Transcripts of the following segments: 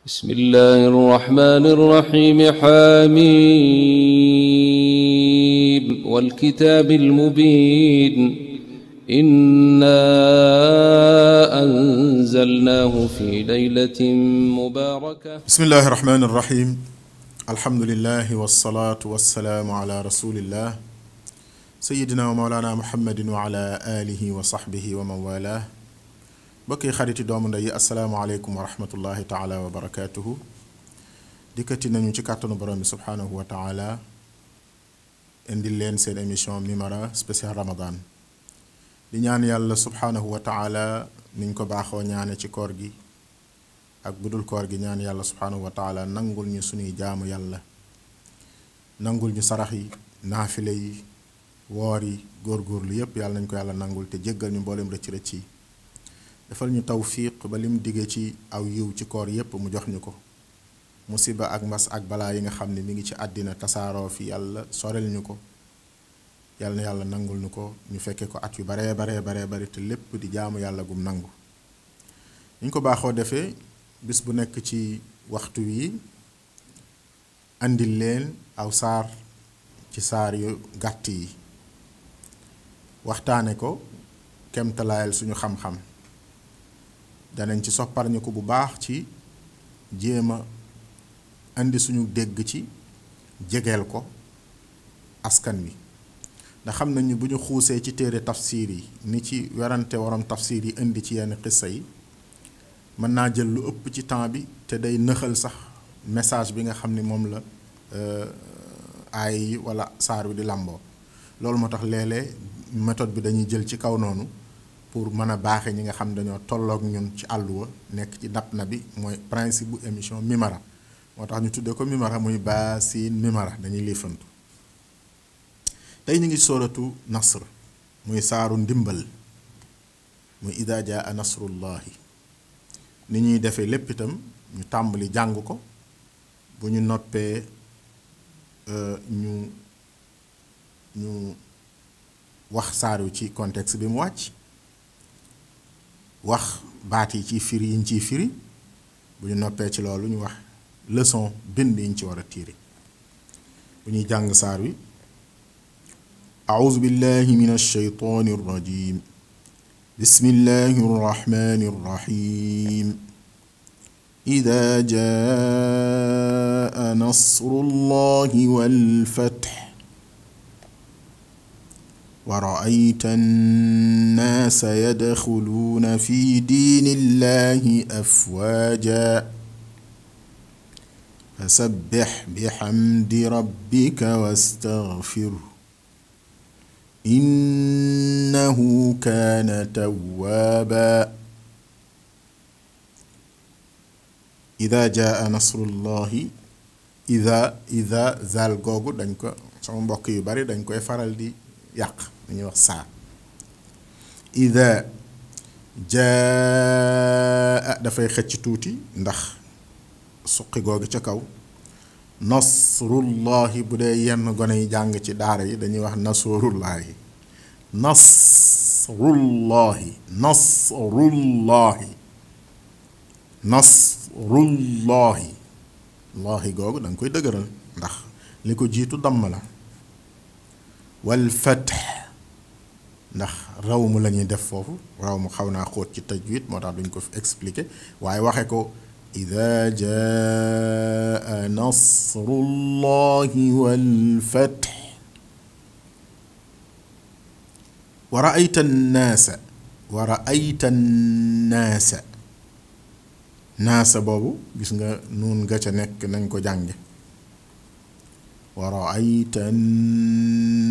بسم الله الرحمن الرحيم حميم والكتاب المبين إنا أنزلناه في ليلة مباركة بسم الله الرحمن الرحيم الحمد لله والصلاة والسلام على رسول الله سيدنا ومولانا محمد وعلى آله وصحبه ومن والاه بكي خريتي دوم ndey السلام عليكم ورحمة الله تعالى وبركاته dikkati nañu ci kàttanu borom bi subhanahu wa taala indil leen seen émission Mimara spécial Ramadan di ñaan yàlla subhanahu wa taala niñ ko baaxoo ñaane ci koor gi ak budul koor gi ñaan yàlla subhanahu wa taala nangul ñu suñuy jaamu yàlla nangul ñu sarax yi naafile yi woor yi góorgóorlu yépp yàlla nañ ko yàlla nangul te jéggal ñu mboolem rëcc rëcc yi defal ñu tawfiq ba lim digge ci aw yiw ci koor yépp mu jox ñu ko musiba ak mbas ak balaa yi nga xam ne mi ngi ci àddina tasaaroo fi yàlla sorel ñu ko yàlla na yàlla nangul ñu ko ñu fekke ko at yu bare te lépp di jaamu yàlla gum nangu ñu ko baaxoo defee bis bu nekk ci waxtu wi andil leen aw saar ci saar yu gàtt yi waxtaane ko kemtalaayal suñu xam-xam danañ ci sopparñu ko bu baax ci jéema andi suñu dégg ci jegeel ko askan wi ndax xam nañu bu ñu xuusee ci téere tafsir yi ni ci werante waram tafsir yi indi ci yenn xissa yi mën naa jël lu ëpp ci temps bi te day nëxal sax message bi nga xam ni moom la aay yi wala saar wi di làmboo loolu moo tax léeg-léeg méthode bi dañuy jël ci kaw noonu pour mën a baaxe ñi nga xam dañoo tolloog ñun ci àlluwa nekk ci dab na bi mooy principe bu émission Mimara moo tax ñu tuddee ko Mimara muy baasin Mimara dañuy liifantu tey ñu ngi sooratu nasr muy saaru ndimbal muy ida jaa nasrullahi ni ñuy defee lépp itam ñu tàmbali jàng ko bu ñu noppee ñu wax saar wi ci contexte bi mu wàcc wax baat yi ciy firi yi ñu ciy firi bu ñu noppee ci loolu ñu wax leçon bind yi ñu ci war a tiiri bu ñuy jàng saar wi أعوذ بالله من الشيطان الرجيم بسم الله الرحمن الرحيم إذا جاء نصر الله والفتح ورأيت الناس يدخلون في دين الله أفواجا فسبح بحمد ربك واستغفره إنه كان توابا إذا جاء نصر الله إذا زال googu dañ ko sama mbokk yu bari dañ koy faral di yàq dañuy wax saa إذا جاء dafay xëcc tuuti ndax suqi googu ca kaw nasrullahi bu dee yenn gone yi jàng ci daara yi dañuy wax nasrullahi nasrullahi laahi googu da nga koy dëgëral ndax li ko jiitu damm la wal fath ndax raw mu la ñuy def foofu raw mu xaw naa xóot ci tajwid moo tax duñ ko fi expliquer waaye waxe ko إذا جاء نصر الله والفتح ورأيت الناس naasa boobu gis nga nuun nga ca nekk nañ ko jànge ورأيت الناس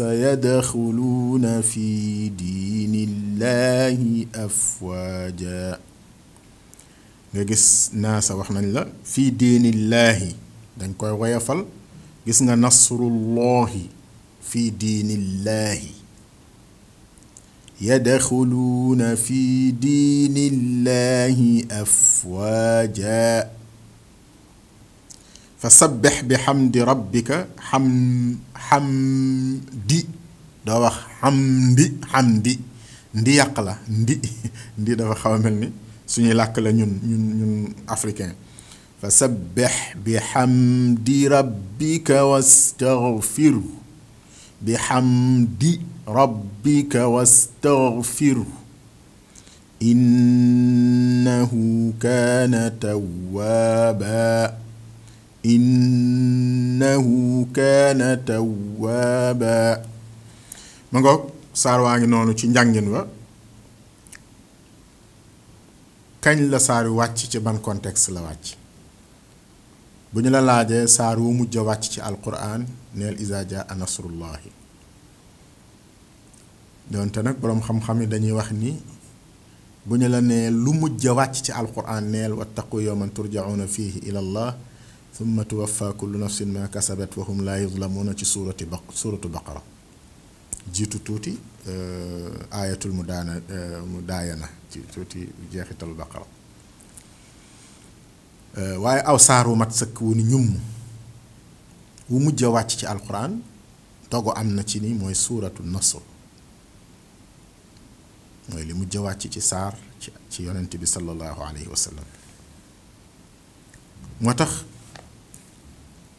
يدخلون في دين الله أفواجا nga gis naasa wax nañ la fii diinillaahi dañ koy woyafal gis nga nasrullahi fii diinillaahi yadxuluuna fii diinillaahi afwaaja fa sabbix bi xamdi rabbika xamdi doo wax xamdi ndi yàq la ndi dafa xaw a mel ni suñuy làkk la ñun africain fa sabbih bihamdi rabbika wastaghfiru bihamdi rabbika wastaghfiru innahu kaana tawwaaba ma ngoog saar waa ngi noonu ci njàngin wa kañ la saar wi wàcc ci ban contexte la wàcc bu ñu la laajee saar wu mujj a wàcc ci alquran neel iza jaa nasrullahi doonte nag boroom xam-xam yi dañuy wax ni bu ñu la nee lu mujj a wàcc ci alquran neel wattaqu yawman turjauna fihi ila allah thumma tuwaffa kullu nafsin ma kasabat wa hum la yuzlamuna ci suratu baqara jiitu tuuti ayatul mudaayana ci tuuti jeexital baqara waaye aw saar wu mat sëkk wu ni ñum wu mujj a wàcc ci alquran dogo am na ci ni mooy suuratu nasr mooy li mujj a wàcc ci saar ci yonent bi sallallahu alayhi wa sallam moo tax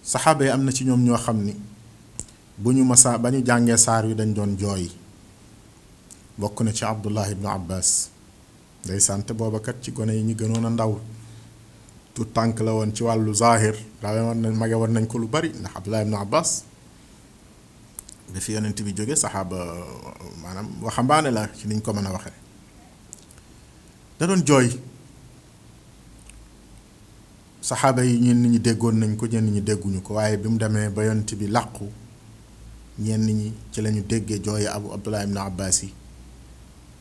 saxaaba yi am na ci ñoom ñoo xam ni bu ñu masaa ba ñu jàngee saar wi dañ doon jooy bokk na ci Abdullah ibnu Abbas day sant booba kat ci gone yi ñu gënoon a ndaw tu tànk la woon ci wàllu zahir daawe woon nañ mage woon nañ ko lu bari ndax Abdullah ibnu Abbas dafi yonent bi jóge saxaaba maanaam waxambaane la ci niñ ko mën a waxe da doon jooy saxaaba yi ñenn ñi déggoon nañ ko ñenn ñi dégguñu ko waaye bi mu demee ba yonent bi làqu ñenn ñi ci lañu déggee jooy Abdullah ibn Abbas yi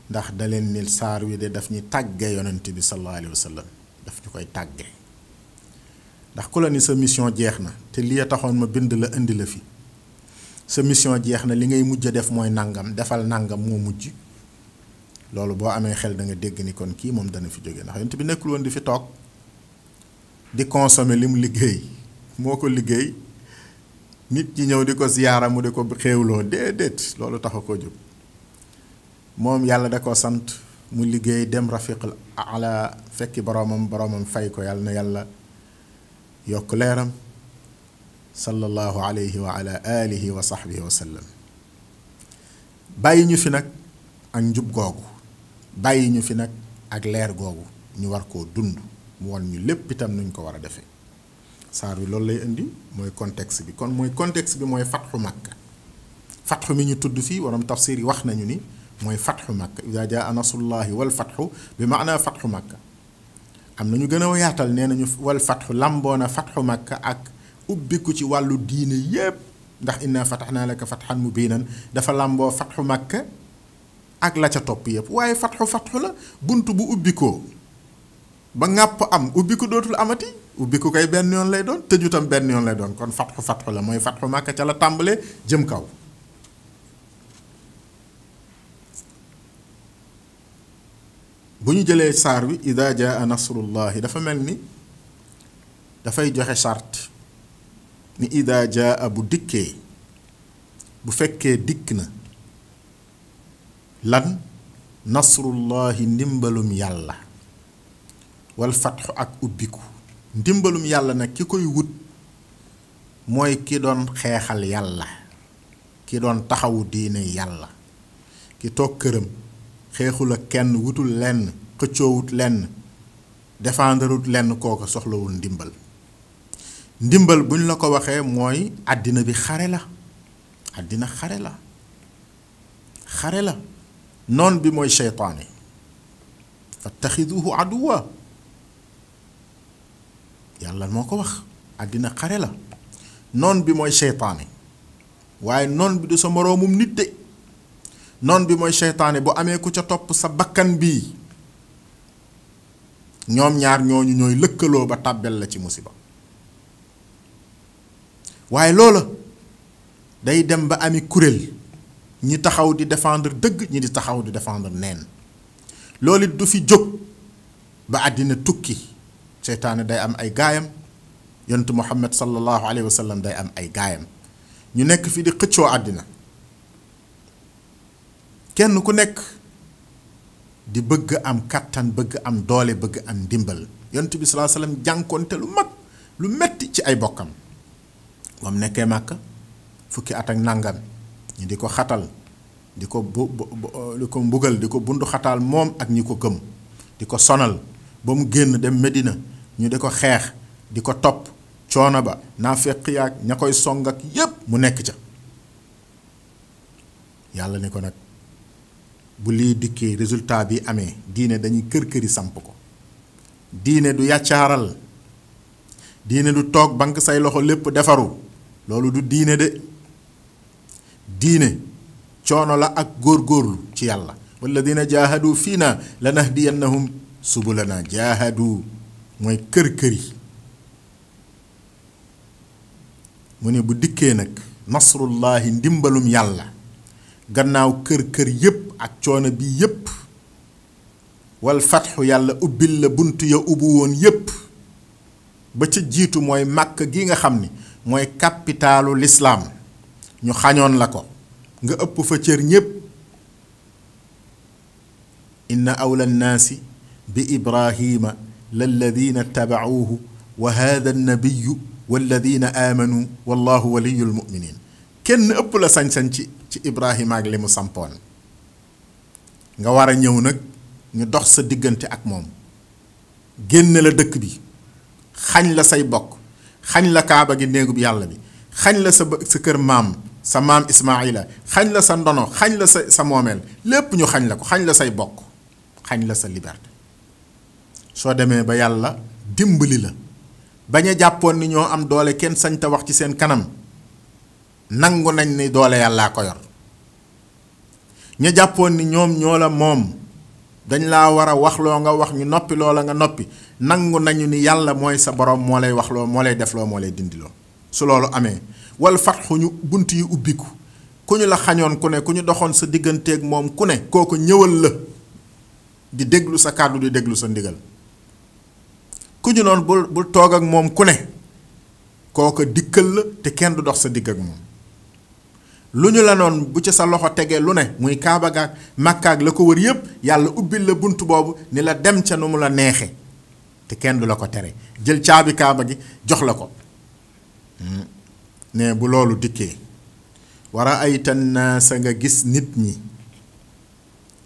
ndax da leen ni saar wi de daf ñu tàggee yonent bi sallallahu alayhi wa sallam daf ñu koy tàggee ndax ku la ni sa mission jeex na te li taxoon ma bind la indi la fi sa mission jeex na li ngay mujj a def mooy nangam defal nangam moo mujj loolu boo amee xel da nga dégg ni kon kii moom dana fi jóge ndax yonent bi nekkul woon di fi toog di consommer li mu liggéey moo ko liggéey nit ñi ñëw di ko ziyaara mu di ko xéewloo déedéet loolu tax a ko jóg moom yàlla da ko sant mu liggéey dem rafiqul ala fekki boroomam fay ko yàlla na yàlla yokk leeram sallallahu alayhi wa ala alihi wa sahbihi wa sallam bàyyi ñu fi nag ak njub googu bàyyi ñu fi nag ak leer googu ñu war koo dund mu won ñu lépp itam nuñ ko war a defee saar wi loolu lay indi mooy contexte bi kon mooy contexte bi mooy fatxu makka fatxu mi ñu tudd fii waram tafsir yi wax nañu ni mooy fatxu makka idaa jaa nasrullahi wal fatxu bi maanaa fatxu makka am na ñu gën a yaatal nee nañu wal fatxu lamboona fatxu makka ak ubbiku ci wàllu diine yépp ndax inna fataxnaa laka fatxan mubiinan dafa lamboo fatxu makka ak la ca topp yépp waaye fatxu la bunt bu ubbikoo ba ngàpp am ubbiku dootul amati ubbiku kay benn yoon lay doon tëju tam benn yoon lay doon kon fatxu la mooy fatxu makka ca la tàmbalee jëm kaw bu ñu jëlee saar wi idaa jaa nasrullahi dafa mel ni dafay joxe charte ni idaa jaa bu dikkee bu fekkee dikk na lan nasrullahi ndimbalum yàlla wal fatxu ak ubbiku ndimbalum yàlla nag ki koy wut mooy ki doon xeexal yàlla ki doon taxawu diine yàlla ki toog këram xeexul ak kenn wutul lenn xëccoowut lenn défendrewut lenn kooku soxlawul ndimbal buñ la ko waxee mooy àddina bi xare la àddina xare la noon bi mooy seytaane fattaxiduhu aduwa yàlla moo ko wax àddina xare la noon bi mooy seytaane waaye noon bi du sa moroomum nit de noon bi mooy seytaane bu amee ku ca topp sa bakkan bii ñoom ñaar ñooñu ñooy lëkkaloo ba tàbbel la ci musiba waaye loola day dem ba ami kuréel ñi taxaw di défendre dëgg ñi di taxaw di défendre neen loolu it du fi jóg ba àddina tukki seytaane day am ay gaayam yonent Muhammad sallallahu alayhi wa sallam day am ay gaayam ñu nekk fi di xëccoo àddina kenn ku nekk di bëgg am kattan, bëgg am doole, bëgg am ndimbal. yonent bi sallallahu alayhi wasallam jànkoonte lu mag lu metti ci ay bokkam ba mu nekkee Màkka fukki at ak nangam ñi di ko xatal di ko mbugal di ko bundu xataal moom ak ñi ko gëm di ko sonal ba mu génn dem Medina ñu di ko xeex di ko topp coono ba naafeq yaak ña koy song ak yépp mu nekk ca. yàlla ni ko nag bu lii dikkee résultat bi amee diine dañuy kër-këri samp ko. diine du yàccaaral, diine du toog bank say loxo lépp defaru, loolu du diine de. diine coono la ak góorgóorlu ci yàlla. walladina jaahadu fiina lanahdiyannahum subulana. jaahadu mooy kër-këri. mu ne bu dikkee nag nasrullahi ndimbalum yàlla gannaaw kër-kër yépp ak coono bi yépp, wal fatxu yàlla ubbil la bunt ya ubbu woon yépp. ba ca jiitu mooy Màkk gi nga xam ni mooy capitalu lislaam ñu xañoon la ko nga ëpp fa cër ñépp. inna awla nnaasi bi ibrahima lalladina tabauhu wa hada annabiyu walladina aamanu wallahu waliyul muminin. kenn ëpp la sañ-sañ ci ibrahima ak li mu sampoon. nga war a ñëw nag ñu dox sa diggante ak moom génne la dëkk bi, xañ la say bokk, xañ la kaaba gi néegub yàlla bi, xañ la sa kër maam, sa maam Ismaayila, xañ la sa ndono, xañ la sa moomeel, lépp ñu xañ la ko, xañ la say bokk, xañ la sa liberté. soo demee ba yàlla dimbali la bañ a jàppoon ni ñoo am doole kenn sañ ta wax ci seen kanam, nangu nañ ni doole yàllaa ko yor. ña jàppoon ni ñoom ñoo la moom, dañ laa war a waxloo nga wax, ñu noppi loola nga noppi, nangu nañu ni yàlla mooy sa borom, moo lay waxloo, moo lay defloo, moo lay dindiloo. su loolu amee wal fatxu ñu bunt yi ubbiku, ku ñu la xañoon ku ne, ku ñu doxoon sa digganteeg moom ku ne, kooku ñëwal la di déglu sa kàddu, di déglu sa ndigal. ku ñu noon bul toog ak moom ku ne, kooku dikkal la te kenn du dox sa digg ak moom. lu ñu la noon bu ca sa loxo tegee lu ne, muy kaaba gaak màkkaak la ko wër yépp, yàlla ubbil la bunt boobu ni la dem ca nu mu la neexe te kenn du la ko tere, jël caabi kaaba gi jox la ko. ne bu loolu dikkee war a ay tan naa sa nga gis nit ñi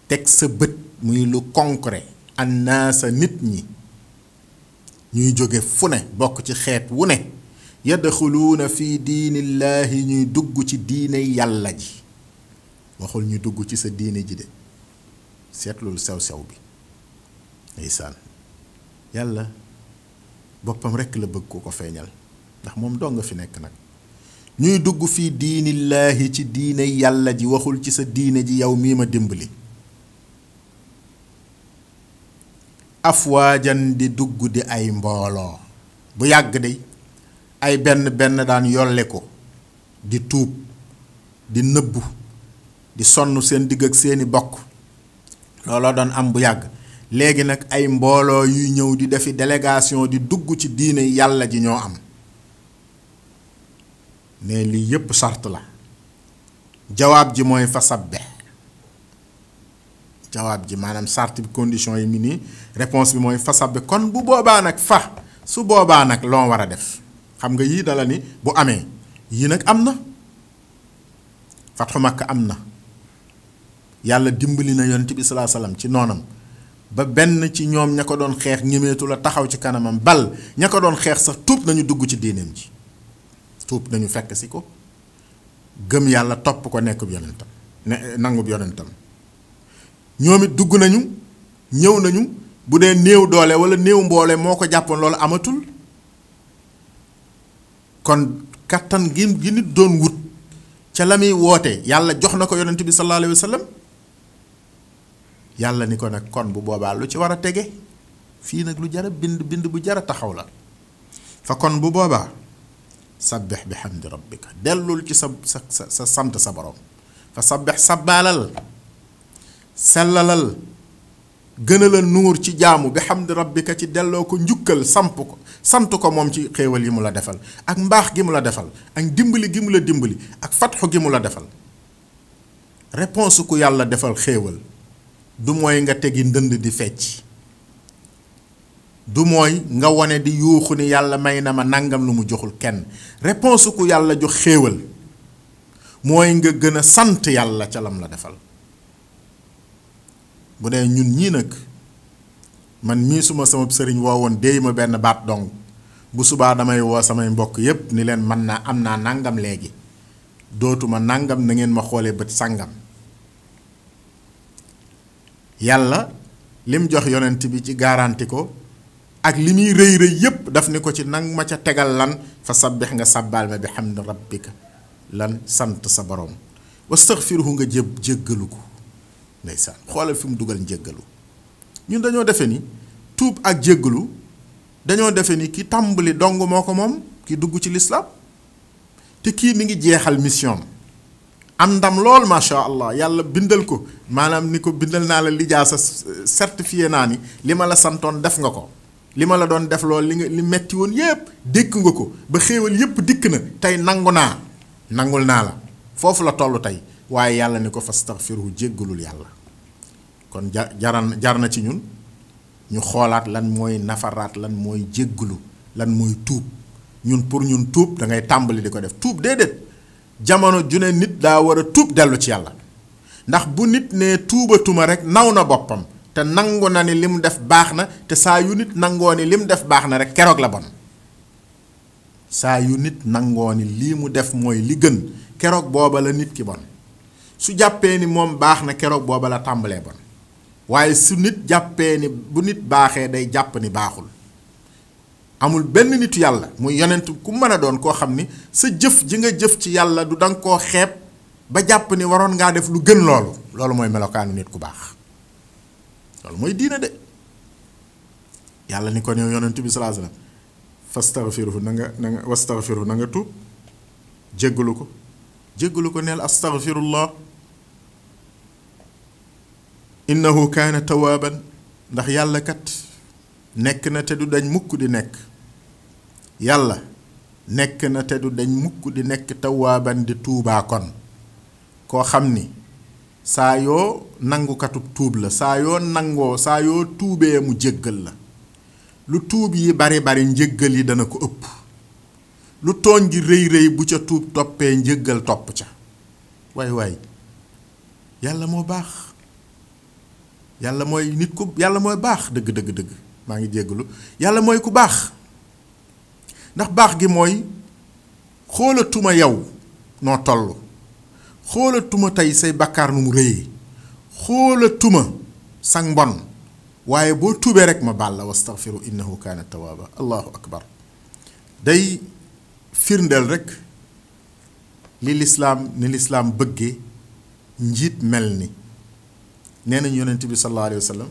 teg sa bët muy lu concret, an naa sa nit ñi ñuy jóge fu ne, bokk ci xeet wu ne, yadxuluuna fi diinillaahi ñuy dugg ci diine yàlla ji. waxul ñu dugg ci sa diine ji de, seetlul sew-sew bi. ndeysaan yàlla boppam rekk la bëgg ko feeñal, ndax moom doo nga fi nekk nag. ñuy dugg fii diinillaahi ci diine yàlla ji, waxul ci sa diine ji yow mii ma dimbali. afwaajan di dugg di ay mbooloo. bu yàgg de ay benn benn daan yolle ko di tuub di nëbbu di sonn seen digg ak seeni bokk, looloo doon am bu yàgg. léegi nag ay mbooloo yuy ñëw di defi délégation di dugg ci diine yàlla ji ñoo am. ne lii yépp sart la. jawaab ji mooy fa sabbe. jawaab ji maanaam sart bi, condition yi mi nii, réponse bi mooy fa sabbe. kon bu boobaa nag su boobaa nag loo war a def. xam nga yii dala ni bu amee, yii nag am na. fatxu Makka am na, yàlla dimbali na yonent bi salaa salaam ci noonam ba benn ci ñoom ña ko doon xeex ñemeetu la taxaw ci kanamam, bal ña ko doon xeex sax tuub nañu dugg ci diineem ji, tuub nañu fekk si ko, gëm yàlla topp ko, nekkub yonentam, nangub yonentam. ñoom it dugg nañu, ñëw nañu. bu dee néew doole wala néew mboole moo ko jàppoon, loolu amatul. kon kattan gi nit doon wut ca la muy woote, yàlla jox na ko yonent bi sallallahu alayhi wa sallam. yàlla ni ko nag kon bu boobaa lu ci war a tege, fii nag lu jara bind bu jara taxaw la. fa kon bu boobaa sabbih bi hamdi rabbika, dellul ci sa sant sa borom. fa sabbih, sabbaalal, sellalal, gën a la nuur ci jaamu bi hamdi rabbika, ci delloo ko njukkal, sant ko moom ci xéewal yi mu la defal, ak mbaax gi mu la defal, ak dimbali gi mu la dimbali, ak fatxu gi mu la defal. réponse ku yàlla defal xéewal du mooy nga tegi ndënd di fecc, du mooy nga wone di yuuxu ni yàlla may na ma nangam lu mu joxul kenn. réponse ku yàlla jox xéewal mooy nga gën a sant yàlla ca lam la defal. bu dee ñun ñii nag, man mii suma sama sëriñ woo woon déy ma benn baat dong, bu subaa damay woo samay mbokk yépp ni leen man naa am naa nangam léegi, dootuma nangam, na ngeen ma xoolee bët sàngam. yàlla lim jox yonent bi ci garanti ko ak li muy rëy rëy yépp daf ni ko ci nang ma ca tegal lan fa sabbix nga sàbbaal ma bi hamdi rabbika, lan sant sa borom, wastaghfirhu nga jéggalu ko. ndeysaan xoolal fi mu dugal njéggalu. ñun dañoo defe ni tuub ak jéggalu, dañoo defe ni ki tàmbali dong moo ko moom, ki dugg ci lislaam, te kii mi ngi jeexal mission am ndam lool macha allah, yàlla bindal ko, maanaam ni ko bindal naa la lijaasa, certifié naa ni li ma la santoon def nga ko, li ma la doon def lool li metti woon yépp dékk nga ko, ba xéewal yépp dikk na, tey nangul naa la. foofu la toll tey. waaye yàlla ni ko fastaghfirhu, jéggalul yàlla. kon jar na ci ñun ñu xoolaat lan mooy nafaraat, lan mooy jéggalu, lan mooy tuub. ñun pour ñun tuub da ngay tàmbali di ko def. tuub déedéet, jamono ju ne nit daa war a tuub dellu ci yàlla, ndax bu nit ne tuubatuma rek naw na boppam, te nangu na ni lim def baax na, te saa yu nit nangoo ni lim def baax na rek keroog la bon. saa yu nit nangoo ni lii mu def mooy li gën, keroog booba la nit ki bon. su jàppee ni moom baax na, keroog booba la tàmbalee bon. waaye su nit jàppee ni bu nit baaxee day jàpp ni baaxul. amul benn nitu yàlla muy yonent ku mën a doon koo xam ni sa jëf ji nga jëf ci yàlla du danga koo xeeb ba jàpp ni waroon ngaa def lu gën loolu. loolu mooy melokaanu nit ku baax. loolu mooy diina de. yàlla ni ko ne yonent bi sallallahu alayhi wasallam fastaghfirhu na nga wastaghfirhu na nga tuub, jéggalu ko neel astaghfirullah innahu kaana tawaaban, ndax yàlla kat nekk na te du dañ mukk di nekk. yàlla nekk na te du dañ mukk di nekk tawaaban di tuubaa kon koo xam ni saa yoo nangukatub tuub la, saa yoo nangoo, saa yoo tuubee mu jéggal la. lu tuub yi bari bari njéggal yi dana ko ëpp. lu tooñ gi rëy rëy bu ca tuub toppee njéggal topp ca. waay yàlla moo baax. yàlla mooy nit ku yàlla mooy baax dëgg maa ngi jéggalu. yàlla mooy ku baax, ndax baax gi mooy xoolatuma yow noo toll, xoolatuma tey say bakkaar nu mu rëyee, xoolatuma sang mbon, waaye boo tuubee rek ma baal la. wastaghfiru innahu kaana tawaaba. allahu akbar. day firndeel rek li lislaam bëggee njiit mel ni. nee nañ yonent bi sallallahu alayhi wa sallam,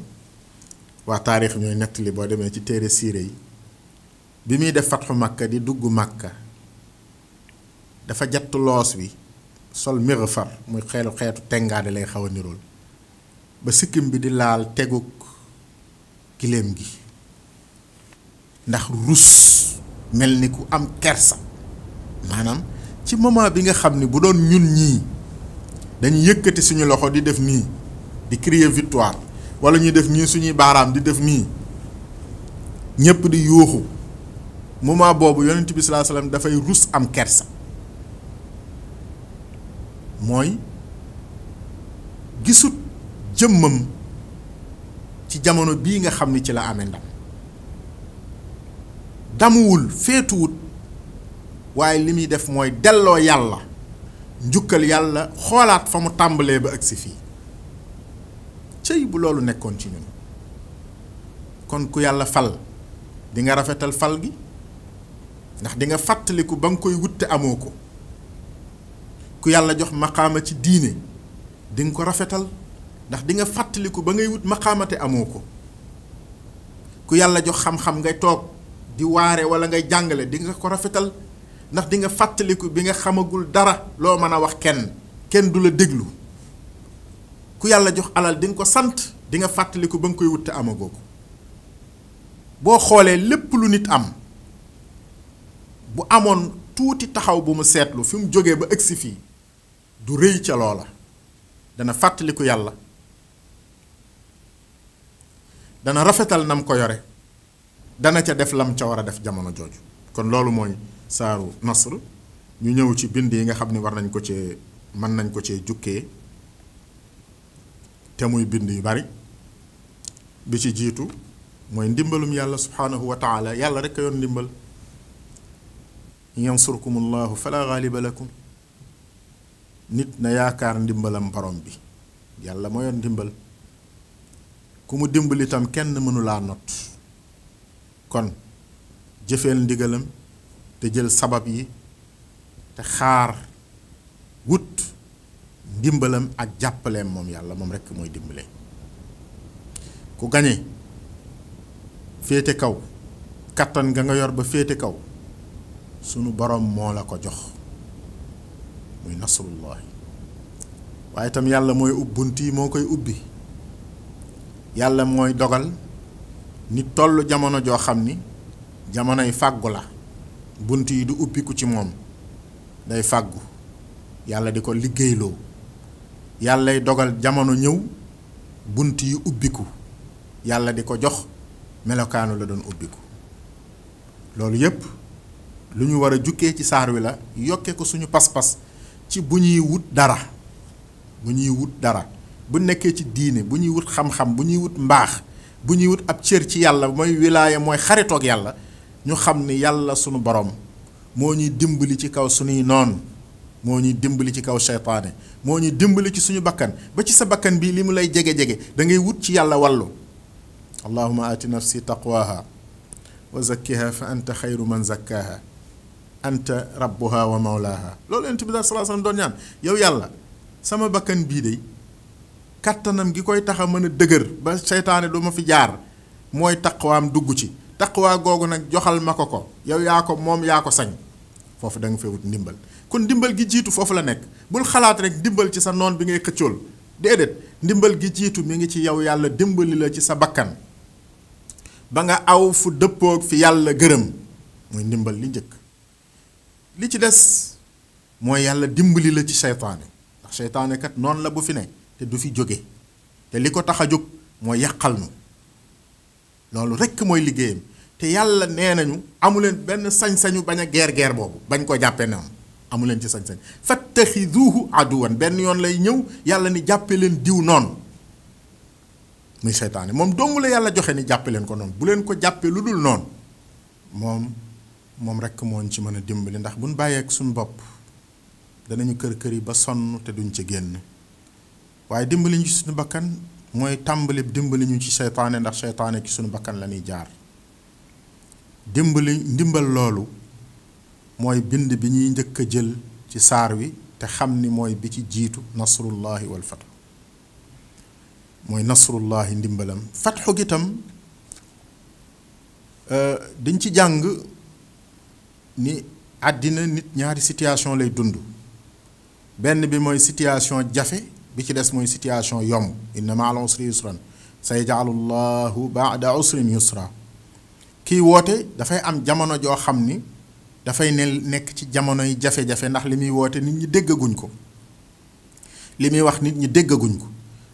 waa taarix ñooy nettali boo demee ci téere siire yi, bi muy def fatxu Makka di dugg Makka dafa jatt loos wi, sol mixfar muy xeetu tengaade lay xaw a nirool, ba sikkim bi di laal teguk giléem gi ndax rus, mel ni ku am kersa. maanaam ci moment bi nga xam ni bu doon ñun ñii dañuy yëkkati suñu loxo di def nii di crier victoire, wala ñuy def nii suñuy baaraam di def nii, ñépp di yuuxu, moment boobu yonent bi sallallahu alayhi wasallam dafay rus am kersa. mooy gisut jëmmam ci jamono bii nga xam ni ci la amee ndam, damuwul féetuwut, waaye li muy def mooy delloo yàlla njukkal, yàlla xoolaat fa mu tàmbalee ba agsi fii. cëy bu loolu nekkoon ci ñun, kon ku yàlla fal di nga rafetal fal gi, ndax di nga fàttaliku ba nga koy wutte amoo ko. ku yàlla jox maqaama ci diine di nga ko rafetal, ndax di nga fàttaliku ba ngay wut maqaamate amoo ko. ku yàlla jox xam-xam ngay toog di waare wala ngay jàngale di nga ko rafetal, ndax di nga fàttaliku bi nga xamagul dara loo mën a wax kenn du la déglu. ku yàlla jox alal di nga ko sant, di nga fàttaliku ba nga koy wutte amagoo ko. boo xoolee lépp lu nit am, bu amoon tuuti taxaw bu mu seetlu fi mu jógee ba ëgsi fii, du rëy ca loola, dana fàttaliku yàlla, dana rafetal nam ko yore dana ca def lam ca war a def jamono jooju. kon loolu mooy saaru Nasr. ñu ñëw ci bind yi nga xam ne war nañ ko cee mën nañ ko cee jukkee te muy bind yu bari. bi ci jiitu mooy ndimbalum yàlla subhaanahu wa taala. yàlla rek a yoon ndimbal. yansurkumullahu fala ghaliba lakum. nit na yaakaar ndimbalam borom bi. yàlla moo yoon ndimbal. ku mu dimbali itam kenn mënulaa not. kon jëfeel ndigalam te jël sabab yi te xaar wut ndimbalam ak jàppaleem moom yàlla moom rekk mooy dimbale. ku gañe féete kaw kattan nga nga yor ba féete kaw sunu borom moo la ko jox muy nasrullahi. waaye itam yàlla mooy bunt yi moo koy ubbi. yàlla mooy dogal nit tollu jamono joo xam ni jamonoy fàggu la. bunt yi du ubbiku ci moom day fàggu yàlla di ko liggéeyloo. yàllay dogal jamono ñëw bunt yi ubbiku yàlla di ko jox melokaanu la doon ubbiku. loolu yépp lu ñu war a jukkee ci saar wi la yokke ko suñu pas-pas ci bu ñuy wut dara. bu ñuy wut dara bu nekkee ci diine bu ñuy wut xam-xam bu ñuy wut mbaax bu ñuy wut ab cër ci yàlla mooy wilaaya mooy xaritoog yàlla ñu xam ni yàlla sunu borom moo ñuy dimbali ci kaw suñuy noon. moo ñuy dimbali ci kaw seytaane moo ñuy dimbali ci suñu bakkan ba ci sa bakkan bii li mu lay jege-jege da ngay wut ci yàlla wàllu. allahumma aati nafsi taqwaha wa zakkiha fa anta xayru man zakkaha anta rabbuha wa mawlaha. loolu yonent bi sallallahu alayhi wasallam doon ñaan yow yàlla sama bakkan bii de kattanam gi koy tax a mën a dëgër ba seytaane du ma fi jaar mooy taqwaam dugg ci. taqwaa googu nag joxal ma ko yow yaa ko moom yaa ko sañ. foofu da nga fee wut ndimbal. kon ndimbal gi jiitu foofu la nekk. bul xalaat rek ndimbal ci sa noon bi ngay xëccool déedéet ndimbal gi jiitu mi ngi ci yow yàlla dimbali la ci sa bakkan ba nga aw fu dëppoog fi yàlla gërëm mooy ndimbal li njëkk. li ci des mooy yàlla dimbali la ci seytaane ndax seytaane kat noonu la bu fi ne te du fi jóge te li ko tax a jóg mooy yàqal nu loolu rekk mooy liggéeyam. te yàlla nee nañu amuleen benn sañ-sañu bañ a geer boobu bañ ko jàppee noonu amuleen ci sañ-sañ. fattaxiduhu aduwan benn yoon lay ñëw yàlla ni jàppe leen diw noonu muy seytaane moom dong la yàlla joxe ni jàppe leen ko noonu bu leen ko jàppee lu dul noonu moom rekk moo ñu ci mën a dimbali. ndax buñ bàyyeek suñu bopp danañu kër yi ba sonn te duñ ci génn. waaye dimbali ñu ci suñu bakkan mooy tàmbali dimbali ñu ci seytaane ndax seytaane ci suñu bakkan la ñuy jaar. ndimbal loolu mooy bind bi ñuy njëkk a jël ci saar wi te xam ni mooy bi ci jiitu nasrullahi wal fathu. mooy nasrullahi ndimbalam. fatxu gi tam dañ ci jàng ni àddina nit ñaari situation lay dund. benn bi mooy situation jafe bi ci des mooy situation yomb. inna ma'al usri yusran sayaj'alu llahu ba'da usrin yusra. kii woote dafay am jamono joo xam ni dafay nekk ci jamonoy jafe-jafe ndax li muy woote nit ñi déggaguñ ko. li muy wax nit ñi déggaguñ ko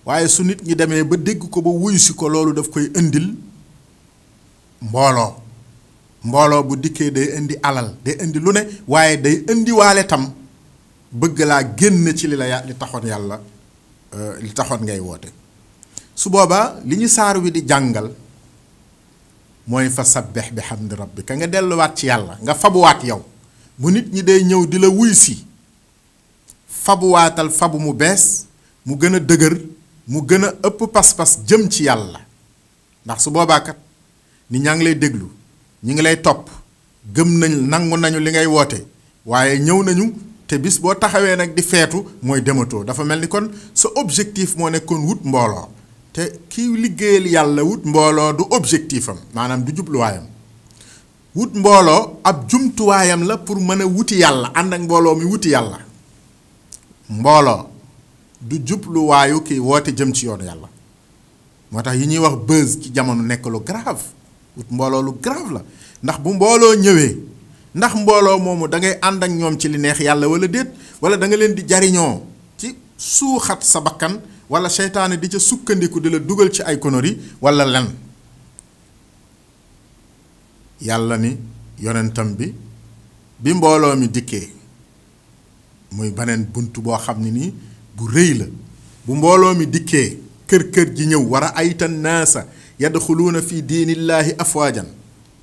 waaye su nit ñi demee ba dégg ko ba wuyu si ko loolu daf koy indil mbooloo bu dikkee day indi alal day indi lu ne waaye day indiwaale tam bëgg laa génn ci li taxoon ngay woote. su boobaa li ñu saar wi di jàngal mooy fa sabbih bi hamdi rabbika nga delluwaat ci yàlla nga fabuwaat yow bu nit ñi day ñëw di la wuy si fabuwaatal fabu mu bees mu gën a dëgër mu gën a ëpp pas-pas jëm ci yàlla. ndax su boobaa kat nit ñaa ngi lay déglu ñi ngi lay topp gëm nañ nangu nañu li ngay woote waaye ñëw nañu te bis boo taxawee nag di feetu mooy dematoo. dafa mel ni kon sa objectif moo nekkoon wut mbooloo te kii liggéeyal yàlla wut mbooloo du objectif am maanaam du jubluwaayam. wut mbooloo ab jumtuwaayam la pour mën a wuti yàlla ànd ak mbooloo mi wuti yàlla. mbooloo du jubluwaayu kii woote jëm ci yoonu yàlla. moo tax yi ñuy wax buzz ci jamono nekk lu grave wut mbooloo lu grave la ndax bu mbooloo ñëwee ndax mbooloo moomu da ngay ànd ak ñoom ci li neex yàlla wala déet wala da nga leen di jariñoo ci suuxat sa bakkan wala seytaane di ca sukkandiku di la dugal ci ay conneries wala lan yàlla ni yonentam bi mbooloo mi dikkee muy beneen bunt boo xam ne nii bu rëy la. bu mbooloo mi dikkee kër ji ñëw war a aytan naasa yadxuluuna fi diinillaahi afwaajan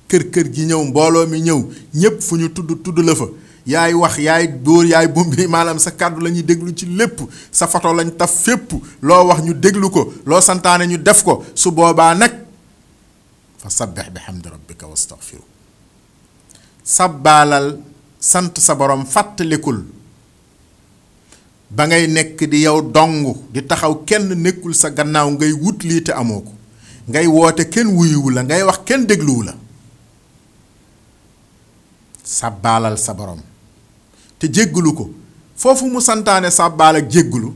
kër ji ñëw mbooloo mi ñëw ñépp fu ñu tudd la fa yaay wax yaay dóor yaay bombi maanaam sa kàddu la ñuy déglu ci lépp sa photo lañ taf fépp loo wax ñu déglu ko loo santaane ñu def ko su boobaa nag fa sabbih bi hamdi rabbika wastaghfiru sabbaalal sant sa borom fàttalikul ba ngay nekk di yow dong di taxaw kenn nekkul sa gannaaw ngay wut lii te amoo ko ngay woote kenn wuyuwu la ngay wax kenn dégluwu la sàbbaalal sa borom te jéggulu ko foofu mu santaane sàbbaal ak jéggulu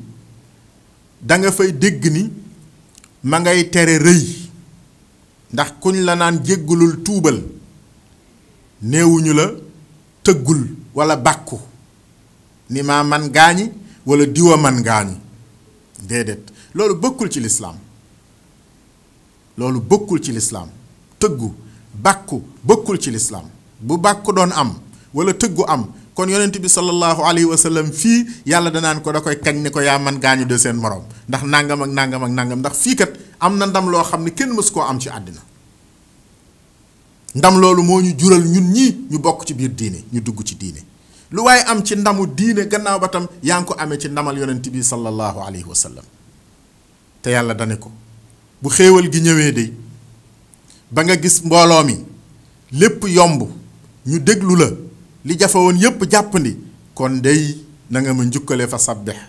danga fay dégg ni ma ngay tere rëy ndax kuñ la naan jéggulul tuubal néewuñu la tëggul walla bàkku ni maa man gaañi walla diwa man gaañi déedéet loolu bokkul ci lislaam loolu bokkul ci lislaam tëggu bàkku bokkul ci lislaam bu bàkku doon am walla tëggu am kon yonent bi sallallahu alayhi wa sallam fii yàlla danaan ko da koy kañ ni ko yaa man gaañu de seen morom ndax nangam ak nangam ak nangam ndax fii kat am na ndam loo xam ne kenn mësu koo am ci àddina ndam loolu moo ñu jural ñun ñii ñu bokk ci biir diine ñu dugg ci diine lu waaye am ci ndamu diine gannaaw ba tam yaa ngi ko amee ci ndamal yonent bi sallallahu alayhi wa sallam te yàlla dane ko bu xéewal gi ñëwee de ba nga gis mbooloo mi lépp yomb ñu déglu la li jafe woon yépp jàppandi kon day na nga ma njukkale fa sabbih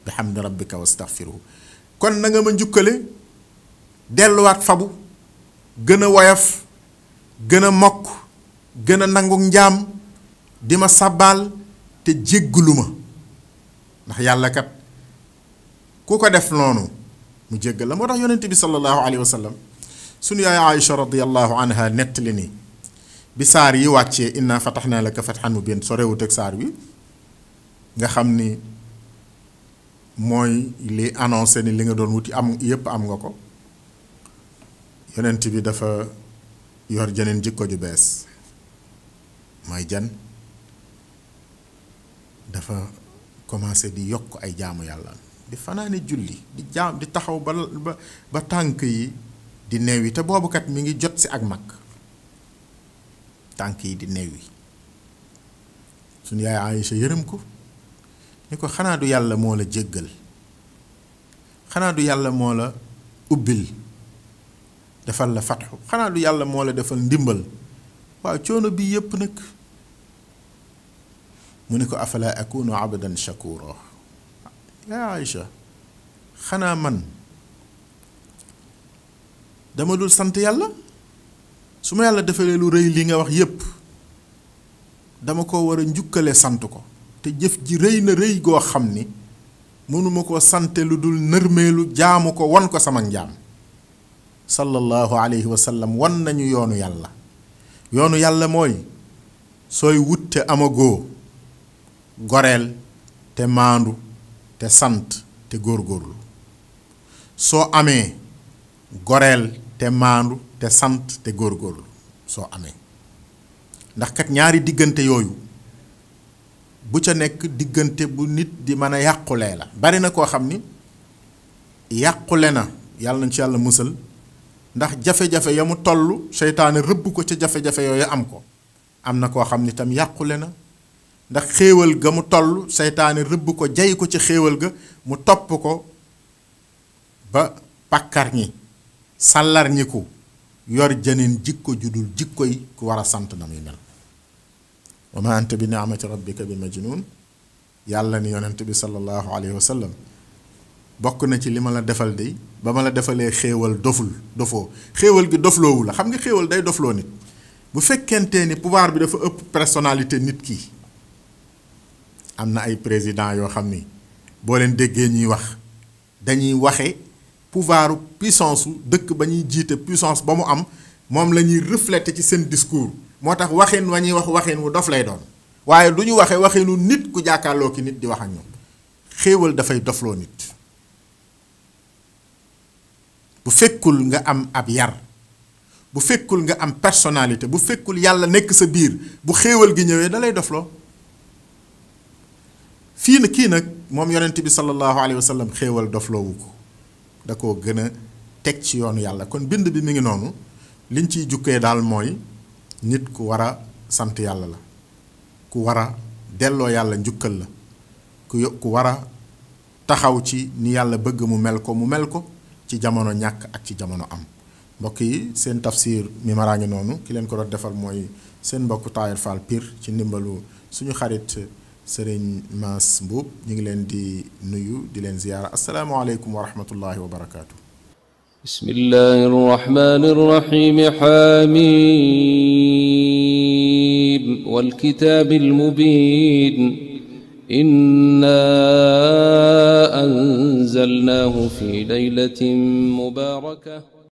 bi hamdi rabbika wastaghfiruhu kon na nga ma njukkale delluwaat fabu gën a woyof gën a mokk gën a nangu njaam di ma sàbbaal te jéggulu ma ndax yàlla kat ku ko def noonu mu jéggal la moo tax yonent bi sallallahu alayhi wa sallam sunu yaay Aïcha radiyallahu anha nettali ni bi saar yi wàccee inna fatahnaa laka fathan mubiin sorewut ak saar wi nga xam ni mooy li annoncé ni li nga doon wuti am yépp am nga ko yonent bi dafa yor jeneen jikko ju bees mooy jan dafa commencé di yokk ay jaamu yàlla di fanaane julli di jaam di taxaw ba tànk yi di neewi te boobu kat mi ngi jot si ak mag tànk yi di neewi suñu yaay Aïcha yërëm ko ni ko xanaa du yàlla moo la jéggal xanaa du yàlla moo la ubbil defal la fatxu xanaa du yàlla moo la defal ndimbal waaw coono bi yépp nag mu ne ko afala akunu abdan shakura yaa Aïcha xanaa man dama dul sant yàlla su ma yàlla defalee lu rëy li nga wax yépp dama ko war a njukkale sant ko te jëf ji rëy na rëy goo xam ni mënuma ko sante lu dul nërmeelu jaamu ko wan ko sama njaam sallallahu alayhi wa sallam wan nañu yoonu yàlla mooy sooy wut te amagoo goreel te maandu te sant te góorgóorlu soo amee goreel te maandu te sant te góorgóorlu soo amee ndax kat ñaari diggante yooyu bu ca nekk diggante bu nit di mën a yàqulee la bari na koo xam ni yàqule na yàlla nañ ci yàlla musal ndax jafe-jafe ya mu toll seytaane rëbb ko ca jafe-jafe yooyu am ko am na koo xam ni tam yàqule na ndax xéewal ga mu toll seytaane rëbb ko jay ko ci xéewal ga mu topp ko ba pàkkar ñi sàllar ñi ko yor janeen jikko judul jikko yi ku war a sant na muy mel wa ma anta bi ni'mati rabbika bi majnun yàlla ni yonent bi sallallahu alayhi wa sallam bokk na ci li ma la defal de ba ma la defalee xéewal dofoo xéewal gi dofloowu la xam nga xéewal day dofloo nit bu fekkente ni pouvoir bi dafa ëpp personnalité nit ki am na ay président yoo xam ni boo leen déggee ñuy wax dañuy waxe pouvoiru puissance su dëkk ba ñuy jiite puissance ba mu am moom la ñuy refléter ci seen discours moo tax waxeen wa ñuy wax waxeen wu dof lay doon waaye du ñu waxe waxeenu nit ku jàkkaarloo ki nit di wax ak ñoom xéewal dafay dofloo nit bu fekkul nga am ab yar bu fekkul nga am personnalité bu fekkul yàlla nekk sa biir bu xéewal gi ñëwee da lay dofloo fii na kii nag moom yonent bi sallallahu alayhi wa sallam xéewal dofloowu ko da koo gën a teg ci yoonu yàlla kon bind bi mi ngi noonu liñ ciy jukkee daal mooy nit ku war a sant yàlla la ku war a delloo yàlla njukkal la ku war a taxaw ci ni yàlla bëgg mu mel ko ci jamono ñàkk ak ci jamono am mbokk yi seen tafsir mi maraa ngi noonu ki leen ko doon defal mooy seen mbokk Tahir Fall Pire ci ndimbalu suñu xarit Serigne Mass Mbuub ñu ngi leen di nuyu di leen ziyaara asalaamaaleykum wa rahmatullahi wa barakaatu. bismillahi rrahmani rrahim xaamiim wal kitaabil mubiin إنا أنزلناه في ليلة مباركة